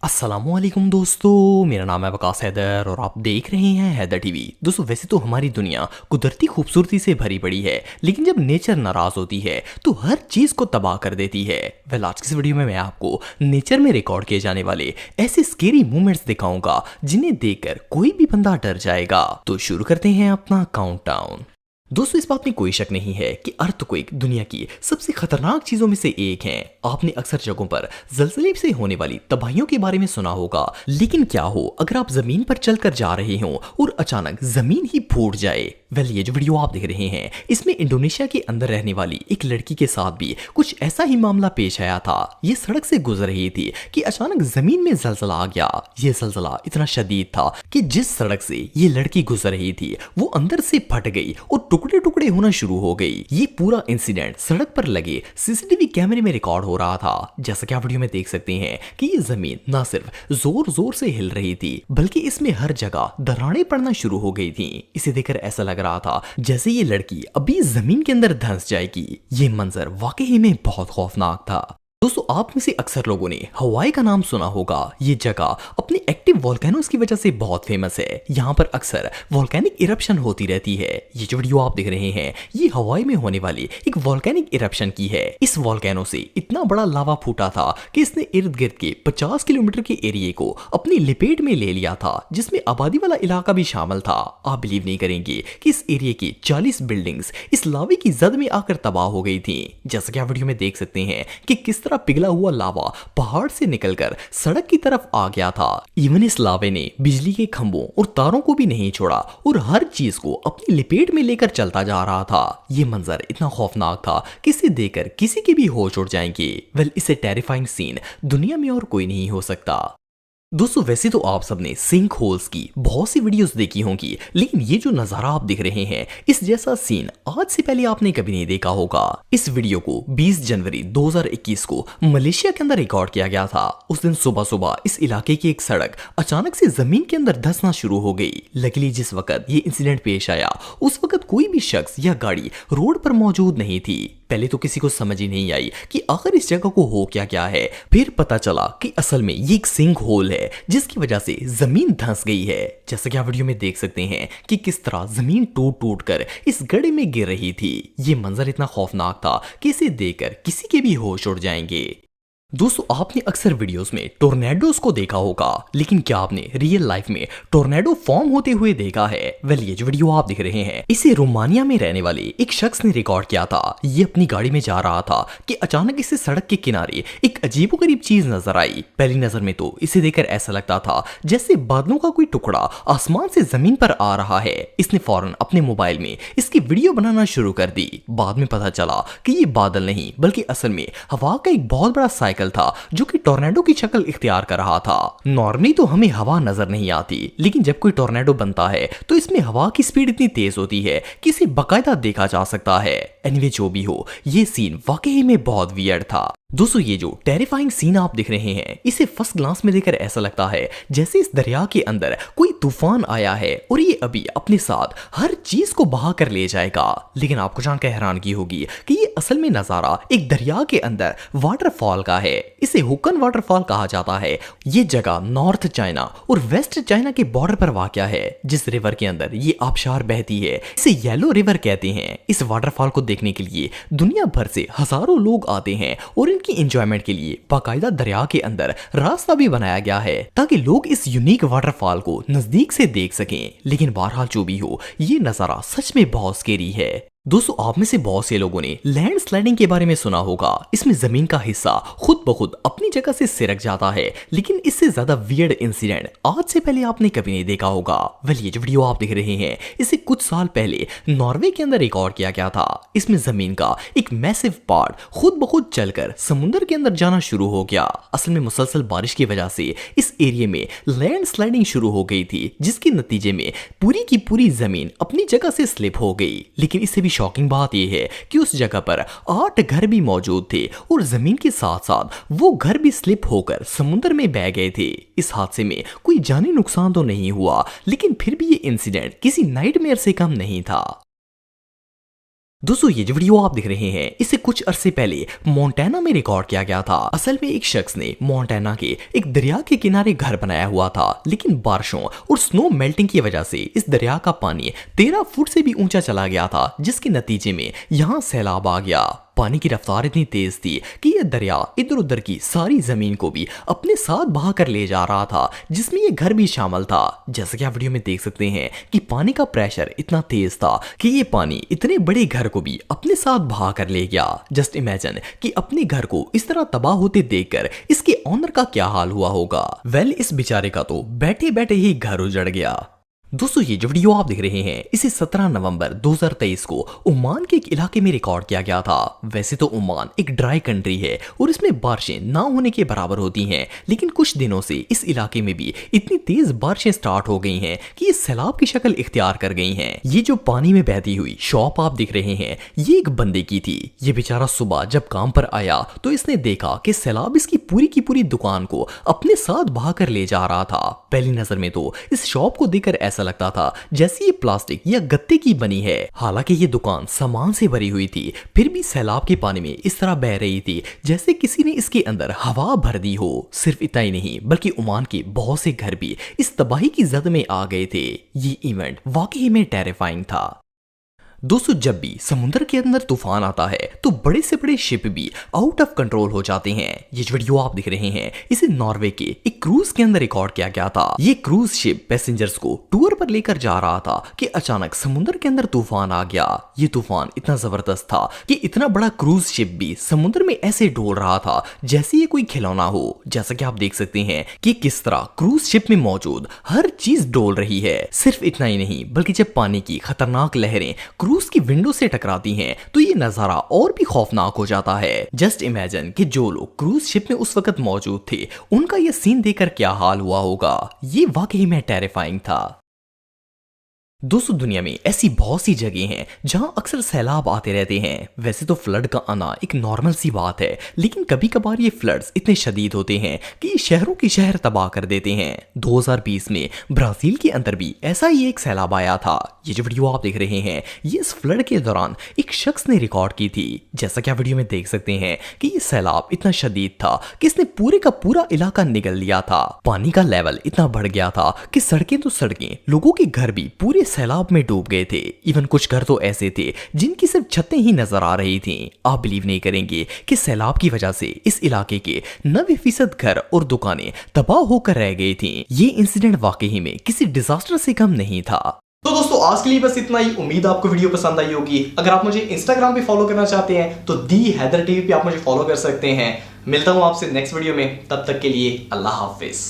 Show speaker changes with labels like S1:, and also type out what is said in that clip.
S1: अस्सलामुअलैकुम दोस्तों, मेरा नाम है वकास हैदर और आप देख रहे हैं हैदर टीवी। दोस्तों वैसे तो हमारी दुनिया कुदरती खूबसूरती से भरी पड़ी है, लेकिन जब नेचर नाराज होती है तो हर चीज को तबाह कर देती है। आज की इस वीडियो में मैं आपको नेचर में रिकॉर्ड किए जाने वाले ऐसे स्केरी मोमेंट्स दिखाऊंगा जिन्हें देखकर कोई भी बंदा डर जाएगा। तो शुरू करते हैं अपना काउंटडाउन। दोस्तों इस बात में कोई शक नहीं है कि अर्थक्वेक दुनिया की सबसे खतरनाक चीजों में से एक है। आपने अक्सर जगहों पर जलजले से होने वाली तबाहियों के बारे में सुना होगा, लेकिन क्या हो अगर आप जमीन पर चलकर जा रहे हो और अचानक जमीन ही फूट जाए। ये जो वीडियो आप देख रहे हैं इसमें इंडोनेशिया के अंदर रहने वाली एक लड़की के साथ भी कुछ ऐसा ही मामला पेश आया था। ये सड़क से गुजर रही थी कि अचानक जमीन में जलजला आ गया। ये जलजला इतना शदीद था कि जिस सड़क से ये लड़की गुजर रही थी वो अंदर से फट गई और टुकड़े टुकड़े होना शुरू हो गई। ये पूरा इंसिडेंट सड़क पर लगे सीसीटीवी कैमरे में रिकॉर्ड हो रहा था। जैसा कि आप वीडियो में देख सकते हैं कि ये जमीन ना सिर्फ जोर जोर से हिल रही थी बल्कि इसमें हर जगह दरारें पड़ना शुरू हो गई थी। इसे देखकर ऐसा लग रहा था जैसे ये लड़की अभी जमीन के अंदर धंस जाएगी। ये मंजर वाकई में बहुत खौफनाक था। दोस्तों आप में से अक्सर लोगों ने हवाई का नाम सुना होगा। ये जगह अपनी एक्टिव वोल्केनोस की वजह से बहुत फेमस है। यहाँ पर अक्सर वोल्केनिक इरप्शन होती रहती है। ये जो वीडियो आप देख रहे हैं ये हवाई में होने वाली एक वोल्केनिक इरप्शन की है। इस वोल्केनो से इतना बड़ा लावा फूटा था कि इसने इर्द गिर्द के 50 किलोमीटर के एरिया को अपनी लिपेट में ले लिया था, जिसमें आबादी वाला इलाका भी शामिल था। आप बिलीव नहीं करेंगे कि इस एरिया की 40 बिल्डिंग्स इस लावे की जद में आकर तबाह हो गई थी। जैसा कि आप वीडियो में देख सकते हैं कि किस तरह पिघला हुआ लावा पहाड़ से निकलकर सड़क की तरफ आ गया था। इवन इस लावे ने बिजली के खंभों और तारों को भी नहीं छोड़ा और हर चीज को अपनी लिपेट में लेकर चलता जा रहा था। ये मंजर इतना खौफनाक था कि इसे देखकर किसी के भी होश उड़ जाएंगे। इसे टेरिफाइंग सीन दुनिया में और कोई नहीं हो सकता। दोस्तों वैसे तो आप सबने सिंक होल्स की बहुत सी वीडियोस देखी होंगी, लेकिन ये जो नजारा आप देख रहे हैं इस जैसा सीन आज से पहले आपने कभी नहीं देखा होगा। इस वीडियो को 20 जनवरी 2021 को मलेशिया के अंदर रिकॉर्ड किया गया था। उस दिन सुबह सुबह इस इलाके की एक सड़क अचानक से जमीन के अंदर धंसना शुरू हो गई। लकीली जिस वक्त ये इंसिडेंट पेश आया उस वक्त कोई भी शख्स या गाड़ी रोड पर मौजूद नहीं थी। पहले तो किसी को समझ ही नहीं आई कि आखिर इस जगह को हो क्या है। फिर पता चला कि असल में ये एक सिंक होल है जिसकी वजह से जमीन धंस गई है। जैसा कि आप वीडियो में देख सकते हैं कि किस तरह जमीन टूट टूट कर इस गड्ढे में गिर रही थी। ये मंजर इतना खौफनाक था कि इसे देखकर किसी के भी होश उड़ जाएंगे। दोस्तों आपने अक्सर वीडियोस में टोर्नेडोज को देखा होगा, लेकिन क्या आपने रियल लाइफ में टोर्नेडो फॉर्म होते हुए देखा है? ये जो वीडियो आप देख रहे हैं इसे रोमानिया में रहने वाले एक शख्स ने रिकॉर्ड किया था। ये अपनी गाड़ी में जा रहा था कि अचानक इसे सड़क के किनारे एक अजीबोगरीब चीज नजर आई। पहली नजर में तो इसे देखकर ऐसा लगता था जैसे बादलों का कोई टुकड़ा आसमान से जमीन पर आ रहा है। इसने फौरन अपने मोबाइल में इसकी वीडियो बनाना शुरू कर दी। बाद में पता चला कि ये बादल नहीं बल्कि असल में हवा का एक बहुत बड़ा साइकिल था जो कि टोर्नेडो की शक्ल इख्तियार कर रहा था। नॉर्मली तो हमें हवा नजर नहीं आती, लेकिन जब कोई टोर्नेडो बनता है तो इसमें हवा की स्पीड इतनी तेज होती है कि इसे बाकायदा देखा जा सकता है। एनीवे जो भी हो ये सीन वाकई में बहुत वियर्ड था। दोस्तों ये जो टेरिफाइंग सीन आप देख रहे हैं इसे फर्स्ट ग्लांस में देखकर ऐसा लगता है जैसे इस दरिया के अंदर कोई तूफान आया है और ये अभी अपने साथ हर चीज को बहा कर ले जाएगा। लेकिन आपको जानकर हैरानगी होगी कि ये असल में नजारा एक दरिया के अंदर वाटरफॉल का है। इसे हुकन वाटरफॉल कहा जाता है। ये जगह नॉर्थ चाइना और वेस्ट चाइना के बॉर्डर पर वाक़या है। जिस रिवर के अंदर ये आबशार बहती है इसे येलो रिवर कहते हैं। इस वाटरफॉल को देखने के लिए दुनिया भर से हजारों लोग आते हैं और इनकी एंजॉयमेंट के लिए बाकायदा दरिया के अंदर रास्ता भी बनाया गया है ताकि लोग इस यूनिक वाटरफॉल को नजदीक से देख सकें। लेकिन बहरहाल जो भी हो ये नजारा सच में बहुत स्केरी है। दोस्तों आप में से बहुत से लोगों ने लैंड स्लाइडिंग के बारे में सुना होगा। इसमें जमीन का हिस्सा खुद ब खुद अपनी जगह से सिरक जाता है, लेकिन इससे ज्यादा वियर्ड इंसिडेंट आज से पहले आपने कभी नहीं देखा होगा। ये जो वीडियो आप देख रहे हैं इसे कुछ साल पहले नॉर्वे के अंदर रिकॉर्ड किया गया था। इसमें जमीन का एक मैसिव पार्ट खुद ब खुद चलकर समुद्र के अंदर जाना शुरू हो गया। असल में मुसलसल बारिश की वजह से इस एरिया में लैंड स्लाइडिंग शुरू हो गई थी, जिसके नतीजे में पूरी की पूरी जमीन अपनी जगह से स्लिप हो गई। लेकिन इससे भी शॉकिंग बात यह है कि उस जगह पर 8 घर भी मौजूद थे और जमीन के साथ साथ वो घर भी स्लिप होकर समुद्र में बह गए थे। इस हादसे में कोई जानी नुकसान तो नहीं हुआ, लेकिन फिर भी ये इंसिडेंट किसी नाइटमेयर से कम नहीं था। दोस्तों ये जो वीडियो आप देख रहे हैं इसे कुछ अरसे पहले मोंटाना में रिकॉर्ड किया गया था। असल में एक शख्स ने मोंटाना के एक दरिया के किनारे घर बनाया हुआ था, लेकिन बारिशों और स्नो मेल्टिंग की वजह से इस दरिया का पानी 13 फुट से भी ऊंचा चला गया था, जिसके नतीजे में यहाँ सैलाब आ गया। पानी की रफ्तार इतनी तेज थी कि यह दरिया इधर उधर की सारी जमीन को भी अपने साथ बहा कर ले जा रहा था, जिसमें यह घर भी शामिल था। जैसा कि आप वीडियो में देख सकते हैं कि पानी का प्रेशर इतना तेज था कि ये पानी इतने बड़े घर को भी अपने साथ बहा कर ले गया। जस्ट इमेजिन कि अपने घर को इस तरह तबाह होते देखकर इसके ऑनर का क्या हाल हुआ होगा। वेल, इस बेचारे का तो बैठे बैठे ही घर उजड़ गया। दोस्तों ये जो वीडियो आप देख रहे हैं इसे 17 नवंबर 2023 को ओमान के एक इलाके में रिकॉर्ड किया गया था। वैसे तो ओमान एक ड्राई कंट्री है और इसमें बारिशें ना होने के बराबर होती हैं, लेकिन कुछ दिनों से इस इलाके में भी इतनी तेज बारिशें स्टार्ट हो गई हैं कि ये सैलाब की शक्ल इख्तियार कर गई हैं। ये जो पानी में बहती हुई शॉप आप देख रहे हैं ये एक बंदे की थी। ये बेचारा सुबह जब काम पर आया तो इसने देखा कि सैलाब इसकी पूरी की पूरी दुकान को अपने साथ बहा कर ले जा रहा था। पहली नजर में तो इस शॉप को देखकर ऐसा लगता था जैसे ये प्लास्टिक या गत्ते की बनी है। हालांकि ये दुकान सामान से भरी हुई थी, फिर भी सैलाब के पानी में इस तरह बह रही थी जैसे किसी ने इसके अंदर हवा भर दी हो। सिर्फ इतना ही नहीं बल्कि ओमान के बहुत से घर भी इस तबाही की जद में आ गए थे। ये इवेंट वाकई में टेरिफाइंग था। दोस्तों जब भी समुद्र के अंदर तूफान आता है तो बड़े से बड़े शिप भी आउट ऑफ कंट्रोल हो जाते हैं। ये जो वीडियो आप देख रहे हैं इसे नॉर्वे के एक क्रूज के अंदर रिकॉर्ड किया गया था। ये क्रूज शिप पैसेंजर्स को टूर पर लेकर जा रहा था कि अचानक समुद्र के अंदर तूफान आ गया। ये तूफान इतना जबरदस्त था कि इतना बड़ा क्रूज शिप भी समुद्र में ऐसे डोल रहा था जैसे ये कोई खिलौना हो। जैसा कि आप देख सकते हैं कि किस तरह क्रूज शिप में मौजूद हर चीज डोल रही है। सिर्फ इतना ही नहीं बल्कि जब पानी की खतरनाक लहरें क्रूज की विंडो से टकराती हैं तो ये नजारा और भी खौफनाक हो जाता है। जस्ट इमेजिन कि जो लोग क्रूज शिप में उस वक्त मौजूद थे उनका ये सीन देखकर क्या हाल हुआ होगा। ये वाकई में टेरिफाइंग था। दोस्तों दुनिया में ऐसी बहुत सी जगह हैं जहां अक्सर सैलाब आते रहते हैं। वैसे तो फ्लड का आना एक नॉर्मल सी बात है, लेकिन कभी कभार ये फ्लड्स इतने शदीद होते हैं कि ये शहरों की शहर तबाह कर देते हैं। 2020 में ब्राजील के अंदर भी ऐसा ही एक सैलाब आया था। ये जो वीडियो आप देख रहे हैं ये इस फ्लड के दौरान एक शख्स ने रिकॉर्ड की थी। जैसा कि आप वीडियो में देख सकते हैं कि ये सैलाब इतना शदीद था कि इसने पूरे का पूरा इलाका निगल लिया था। पानी का लेवल इतना बढ़ गया था कि सड़कें तो सड़कें, लोगों के घर भी पूरे सैलाब में डूब गए थे। इवन कुछ घर तो ऐसे थे जिनकी सिर्फ छतें ही नजर आ रही थी। आप बिलीव नहीं करेंगे कि सैलाब की वजह से इस इलाके के 90% घर और दुकानें तबाह होकर रह गई थी। ये इंसिडेंट वाकई में किसी डिजास्टर से कम नहीं था।
S2: तो दोस्तों आज के लिए बस इतना ही। उम्मीद आपको वीडियो पसंद आई होगी। अगर आप मुझे इंस्टाग्राम पे फॉलो करना चाहते हैं तो दी हैदर टीवी पे आप मुझे फॉलो कर सकते हैं। मिलता हूं आपसे नेक्स्ट वीडियो में, तब तक के लिए अल्लाह हाफिज।